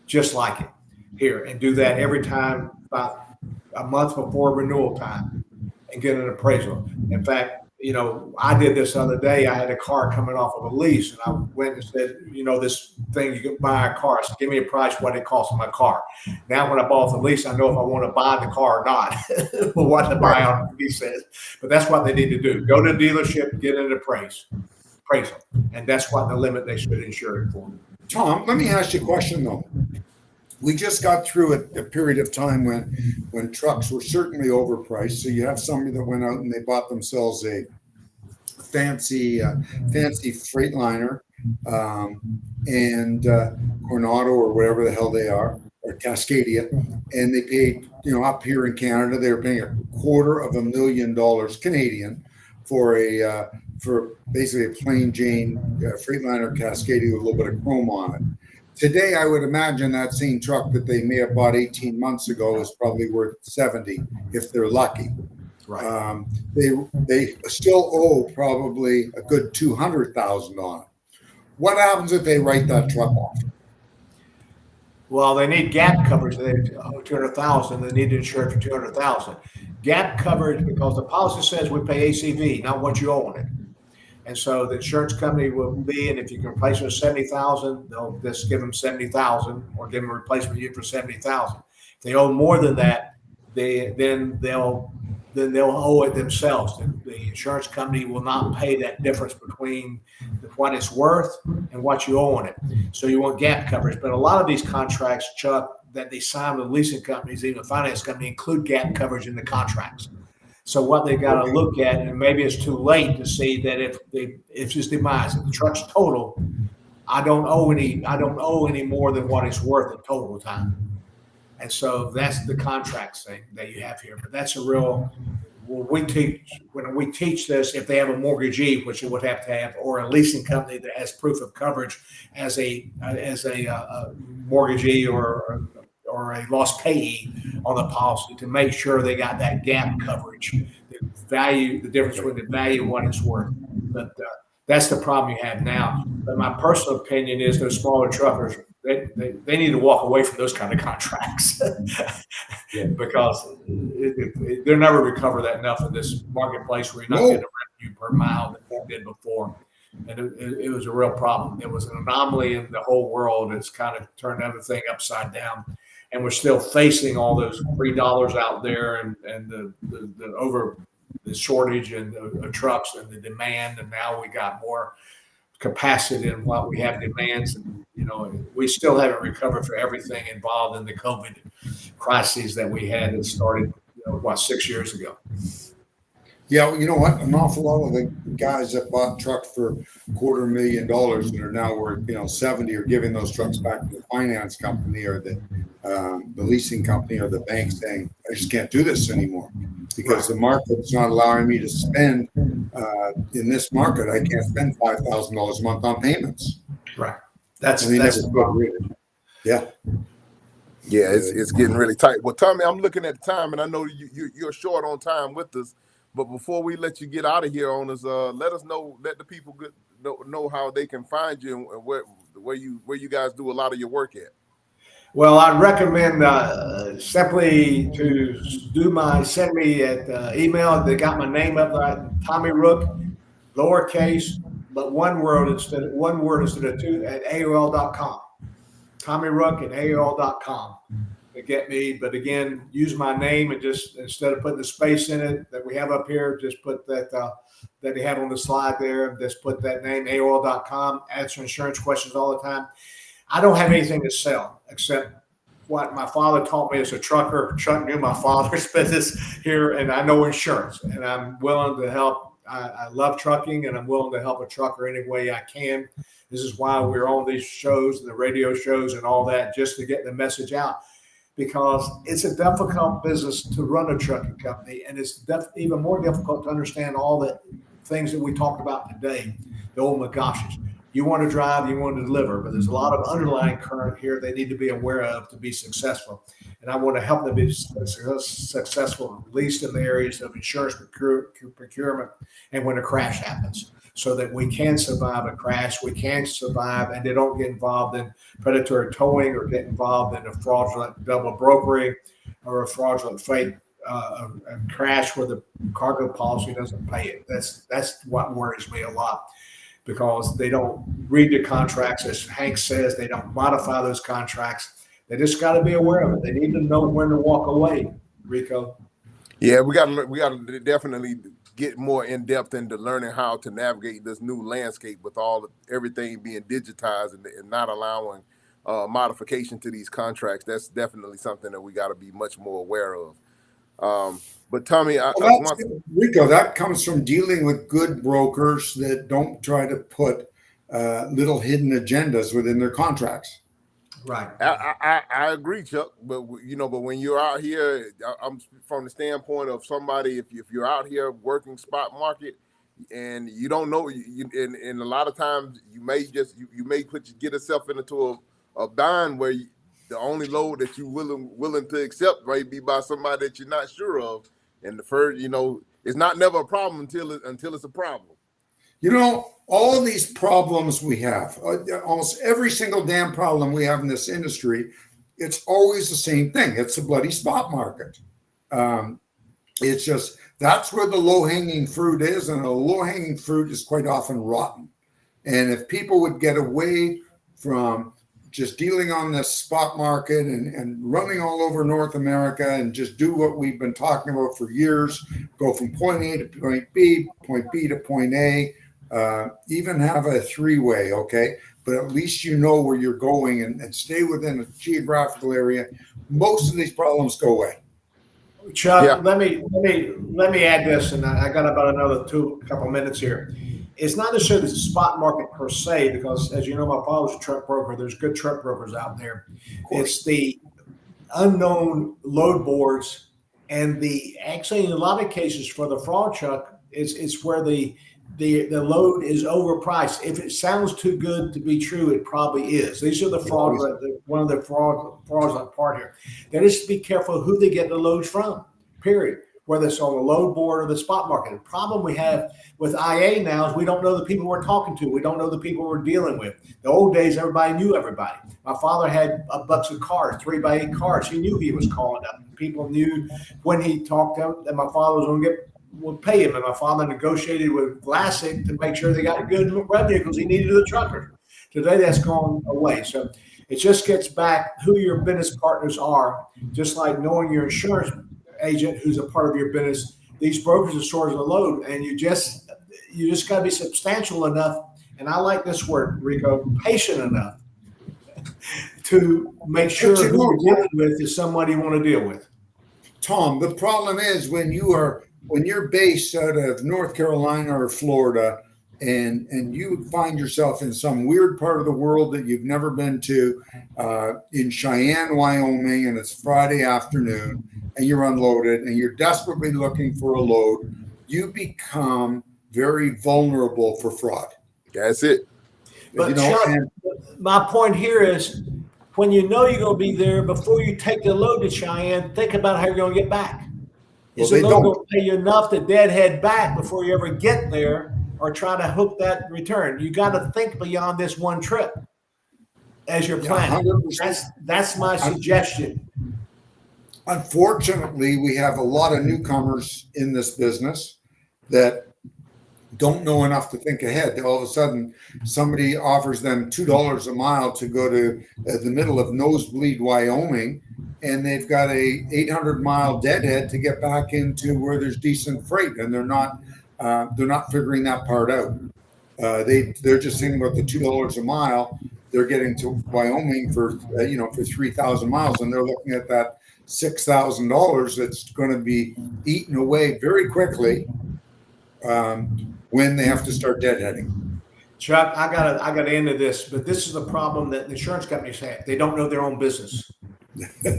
just like it here, and do that every time about a month before renewal time and get an appraisal. In fact, I did this the other day. I had a car coming off of a lease, and I went and said, this thing, you can buy a car. So give me a price, what it costs my car. Now, when I bought the lease, I know if I want to buy the car or not, what to buy on, he says. But that's what they need to do. Go to the dealership, get an appraisal. And that's what the limit they should insure it for. Tom, let me ask you a question, though. We just got through a period of time when trucks were certainly overpriced. So you have somebody that went out and they bought themselves a fancy Freightliner and Coronado or whatever the hell they are, or Cascadia, and they paid, up here in Canada, they were paying $250,000 Canadian for basically a plain Jane Freightliner Cascadia with a little bit of chrome on it. Today, I would imagine that same truck that they may have bought 18 months ago is probably worth 70 if they're lucky. Right. They still owe probably a good 200,000 on it. What happens if they write that truck off? Well, they need gap coverage. They owe 200,000. They need to insure it for 200,000. Gap coverage, because the policy says we pay ACV, not what you owe on it. And so the insurance company will be, and if you can replace it with 70,000, they'll just give them 70,000 or give them a replacement unit for 70,000. If they owe more than that, then they'll owe it themselves. The insurance company will not pay that difference between what it's worth and what you owe on it. So you want gap coverage. But a lot of these contracts, Chuck, that they sign with leasing companies, even finance company, include gap coverage in the contracts. So what they got to look at, and maybe it's too late to see that if it's demise, if the truck's total, I don't owe any more than what it's worth at total time. And so that's the contract thing that you have here. But that's a real, when we teach this, if they have a mortgagee, which you would have to have, or a leasing company that has proof of coverage as a mortgagee or a lost payee on the policy, to make sure they got that gap coverage, the difference between the value and what it's worth. But that's the problem you have now. But my personal opinion is those smaller truckers, they need to walk away from those kind of contracts because they'll never recover that enough in this marketplace where you're not getting a revenue per mile that you did before. And it was a real problem. It was an anomaly in the whole world. It's kind of turned everything upside down. And we're still facing all those $3 out there and the shortage and the trucks and the demand. And now we got more capacity than what we have demands. And, we still haven't recovered for everything involved in the COVID crises that we had that started, 6 years ago. Yeah, you know what? An awful lot of the guys that bought trucks for $250,000 that are now worth 70 are giving those trucks back to the finance company or the leasing company or the bank, saying, "I just can't do this anymore because the market's not allowing me to spend in this market. I can't spend $5,000 a month on payments." Right. That's the problem. Yeah. Yeah, it's getting really tight. Well, Tommy, I'm looking at the time, and I know you're short on time with us. But before we let you get out of here on us, let the people know how they can find you and where you guys do a lot of your work at. Well, I'd recommend simply to send me at email. They got my name up there, Tommy Rook, lowercase, but one word instead of two, at AOL.com. Tommy Rook at AOL.com to get me. But again, use my name and just instead of putting the space in it that we have up here, just put that they have on the slide there. Just put that name, AOL.com. Answer insurance questions all the time. I don't have anything to sell except what my father taught me as a trucker. Chuck knew my father's business here, and I know insurance, and I'm willing to help. I love trucking, and I'm willing to help a trucker any way I can. This is why we're on these shows, the radio shows and all that, just to get the message out, because it's a difficult business to run a trucking company, and it's even more difficult to understand all the things that we talked about today, the oh my goshes. You want to drive, you want to deliver, but there's a lot of underlying current here they need to be aware of to be successful. And I want to help them be successful, at least in the areas of insurance procurement and when a crash happens, so that we can survive a crash, we can survive, and they don't get involved in predatory towing or get involved in a fraudulent double brokering or a fraudulent freight a crash where the cargo policy doesn't pay it. That's what worries me a lot, because they don't read the contracts. As Hank says, they don't modify those contracts. They just got to be aware of it. They need to know when to walk away, Rico. Yeah, we got to definitely get more in depth into learning how to navigate this new landscape with everything being digitized and not allowing modification to these contracts. That's definitely something that we got to be much more aware of. But Tommy, Rico, that comes from dealing with good brokers that don't try to put little hidden agendas within their contracts. Right. I agree, Chuck. But but when you're out here, I'm from the standpoint of somebody. If you're out here working spot market, and you don't know, and a lot of times you may get yourself into a bind where the only load that you willing to accept might be by somebody that you're not sure of. And the first, it's never a problem until it's a problem. All of these problems we have, almost every single damn problem we have in this industry, it's always the same thing. It's a bloody spot market. It's just, that's where the low-hanging fruit is, and the low-hanging fruit is quite often rotten. And if people would get away from just dealing on this spot market and running all over North America and just do what we've been talking about for years, go from point A to point B to point A, even have a three-way, okay? But at least you know where you're going and stay within a geographical area. Most of these problems go away. Chuck, yeah. Let me add this, and I got about another couple minutes here. It's not necessarily the spot market per se, because as you know, my father's a truck broker. There's good truck brokers out there. It's the unknown load boards, and actually in a lot of cases for the fraud, Chuck, it's where the load is overpriced. If it sounds too good to be true, it probably is. These are the one of the fraudulent part here. They just be careful who they get the loads from, period. Whether it's on the load board or the spot market. The problem we have with IA now is we don't know the people we're talking to. We don't know the people we're dealing with. The old days, everybody knew everybody. My father had a bunch of cars, 3x8 cars. He knew he was calling up. People knew when he talked to them that my father was going to get would pay him. And my father negotiated with Glassick to make sure they got good revenue because he needed the truckers. Today, that's gone away. So it just gets back who your business partners are, just like knowing your insurance agent who's a part of your business. These brokers are stores of load, and you just got to be substantial enough. And I like this word, Rico, patient enough to make sure who you're dealing with is somebody you want to deal with. Tom, the problem is when you're based out of North Carolina or Florida, and you find yourself in some weird part of the world that you've never been to, in Cheyenne, Wyoming, and it's Friday afternoon, and you're unloaded, and you're desperately looking for a load, you become very vulnerable for fraud. That's it. But Chuck, my point here is, when you know you're going to be there, before you take the load to Cheyenne, think about how you're going to get back. Is the load going to pay you enough to deadhead back before you ever get there, or try to hook that return? You got to think beyond this one trip as your plan. That's my suggestion. Unfortunately, we have a lot of newcomers in this business that don't know enough to think ahead. All of a sudden, somebody offers them $2 a mile to go to the middle of Nosebleed, Wyoming, and they've got a 800-mile deadhead to get back into where there's decent freight, and they're not figuring that part out. They're just thinking about the $2 a mile. They're getting to Wyoming for 3,000 miles, and they're looking at that $6,000 that's going to be eaten away very quickly when they have to start deadheading. Chuck, I gotta end this, but this is the problem that the insurance companies have. They don't know their own business.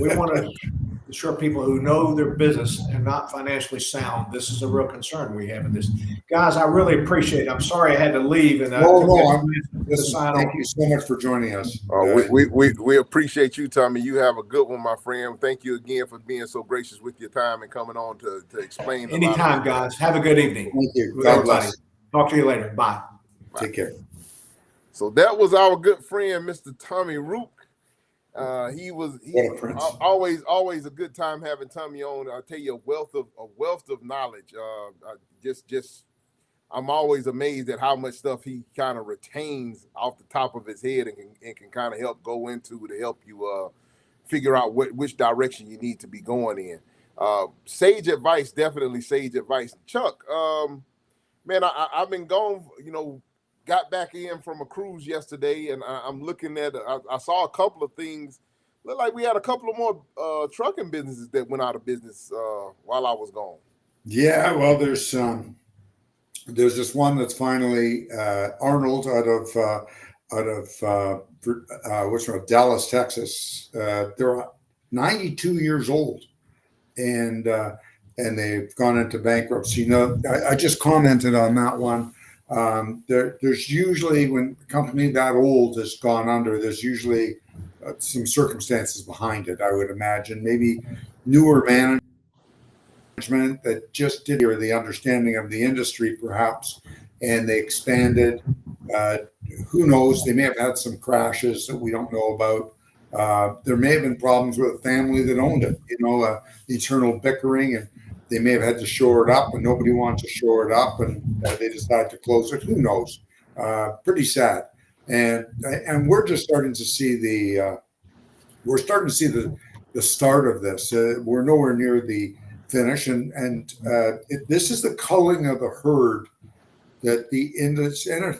We want to insure people who know their business and not financially sound. This is a real concern we have in this. Guys, I really appreciate it. I'm sorry I had to leave. And thank you so much for joining us. We appreciate you, Tommy. You have a good one, my friend. Thank you again for being so gracious with your time and coming on to explain. Anytime, guys. Have a good evening. Thank you. God bless. Talk to you later. Bye. Take care. So that was our good friend, Mr. Tommy Rook. He always a good time having Tommy on. I'll tell you, a wealth of knowledge. I'm always amazed at how much stuff he kind of retains off the top of his head and can kind of help go into to help you figure out which direction you need to be going in. Sage advice, definitely sage advice. Chuck, man, I've been gone, got back in from a cruise yesterday, and I'm looking at, I saw a couple of things. Looked like we had a couple of more trucking businesses that went out of business while I was gone. Yeah, well, there's this one that's finally Arnold out of Dallas, Texas. They're 92 years old, and they've gone into bankruptcy. I just commented on that one. There's usually, when a company that old has gone under, there's usually some circumstances behind it. I would imagine maybe newer management that just did hear the understanding of the industry, perhaps, and they expanded. Who knows? They may have had some crashes that we don't know about. There may have been problems with a family that owned it. Eternal bickering, and they may have had to shore it up, and nobody wanted to shore it up, and they decided to close it. Who knows? Pretty sad. And we're just starting to see the start of this. We're nowhere near the finish, and this is the culling of the herd that and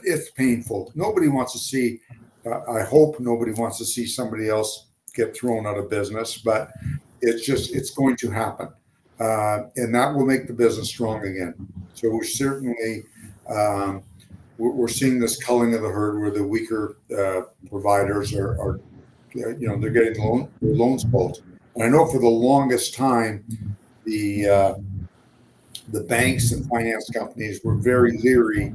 it's painful. Nobody wants to see. I hope nobody wants to see somebody else get thrown out of business, but it's going to happen. And that will make the business strong again. So we're certainly we're seeing this culling of the herd where the weaker providers are they're getting their loans pulled. And I know for the longest time the banks and finance companies were very leery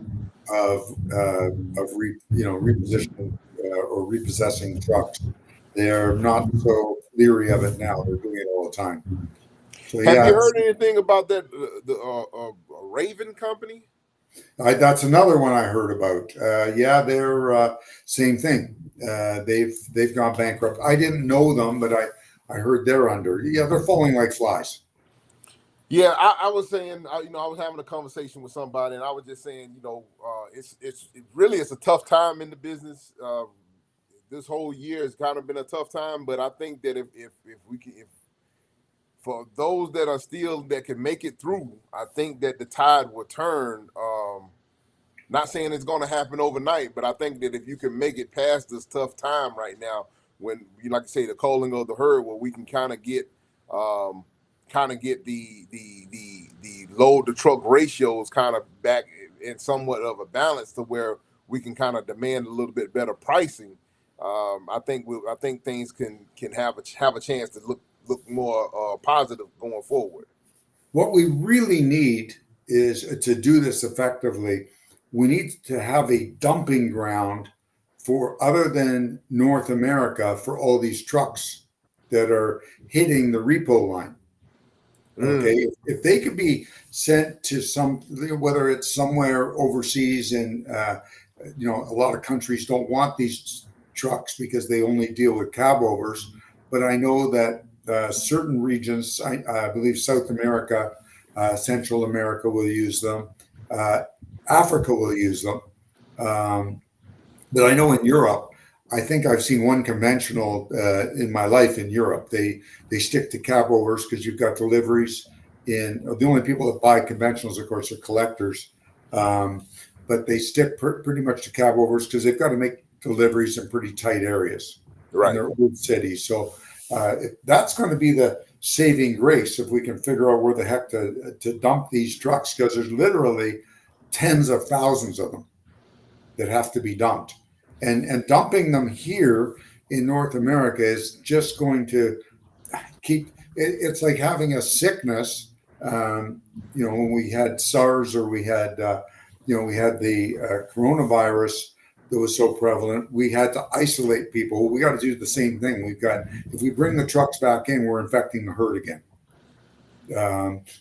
of repositioning or repossessing trucks. They're not so leery of it now. They're doing it all the time. So, have you heard anything about that? The Raven company? That's another one I heard about. They're same thing. They've gone bankrupt. I didn't know them, but I heard they're under. Yeah, they're falling like flies. Yeah, I was saying, I was having a conversation with somebody, and I was just saying, it's a tough time in the business. This whole year has kind of been a tough time, but I think that if we can, if for those that are still that can make it through, I think that the tide will turn. Not saying it's going to happen overnight, but I think that if you can make it past this tough time right now, when you like to say the culling of the herd, where we can kind of get the load to truck ratios kind of back in somewhat of a balance to where we can kind of demand a little bit better pricing. I think things can have a chance to look more positive going forward. What we really need is to do this effectively. We need to have a dumping ground for other than North America for all these trucks that are hitting the repo line. Okay, if they could be sent to some, whether it's somewhere overseas, and a lot of countries don't want these trucks because they only deal with cab overs. But I know that certain regions, I believe South America, Central America will use them, Africa will use them. But I know in Europe, I think I've seen one conventional in my life in Europe. They stick to cab overs because you've got deliveries in. The only people that buy conventionals, of course, are collectors. But they stick pretty much to cab overs because they've got to make deliveries in pretty tight areas in their old cities. So that's going to be the saving grace if we can figure out where the heck to dump these trucks, because there's literally tens of thousands of them that have to be dumped. And dumping them here in North America is just going to keep it's like having a sickness. When we had SARS, or we had the coronavirus that was so prevalent, we had to isolate people. We got to do the same thing. If we bring the trucks back in, we're infecting the herd again.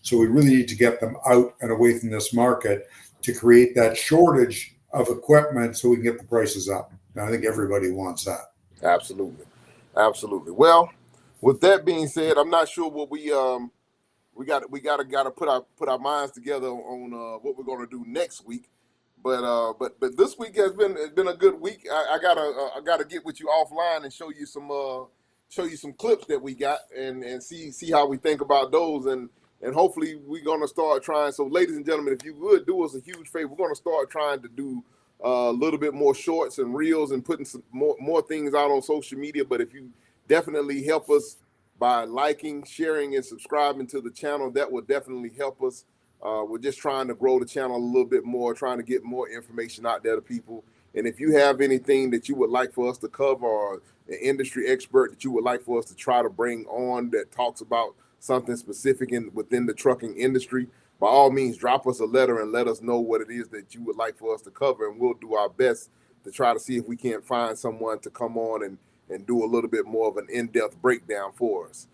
So we really need to get them out and away from this market to create that shortage of equipment so we can get the prices up. And I think everybody wants that. Absolutely. Well, with that being said, I'm not sure what we got to put our minds together on what we're going to do next week. But this week has been a good week. I gotta get with you offline and show you some clips that we got and see how we think about those, and hopefully we're gonna start trying. So, ladies and gentlemen, if you would do us a huge favor, we're gonna start trying to do a little bit more shorts and reels and putting some more things out on social media. But if you definitely help us by liking, sharing, and subscribing to the channel, that will definitely help us. We're just trying to grow the channel a little bit more, trying to get more information out there to people. And if you have anything that you would like for us to cover, or an industry expert that you would like for us to try to bring on that talks about something specific within the trucking industry, by all means, drop us a letter and let us know what it is that you would like for us to cover. And we'll do our best to try to see if we can't find someone to come on and do a little bit more of an in-depth breakdown for us.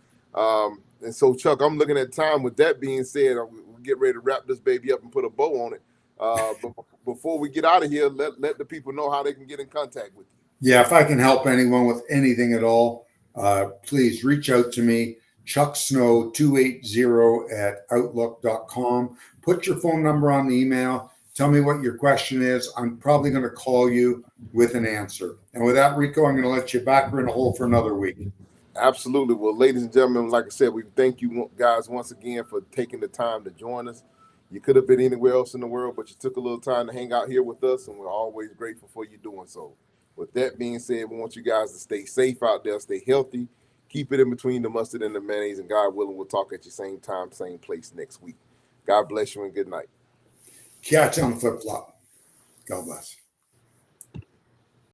And so, Chuck, I'm looking at time. With that being said, we'll get ready to wrap this baby up and put a bow on it. But before we get out of here, let the people know how they can get in contact with you. Yeah, if I can help anyone with anything at all, please reach out to me, chucksnow280@outlook.com. Put your phone number on the email. Tell me what your question is. I'm probably going to call you with an answer. And with that, Rico, I'm going to let you back in a hole for another week. Absolutely. Well, ladies and gentlemen, like I said, we thank you guys once again for taking the time to join us. You could have been anywhere else in the world, but you took a little time to hang out here with us, and we're always grateful for you doing so. With that being said, we want you guys to stay safe out there, stay healthy, keep it in between the mustard and the mayonnaise, and God willing, we'll talk at your same time, same place next week. God bless you and good night. Catch on the flip flop. God bless.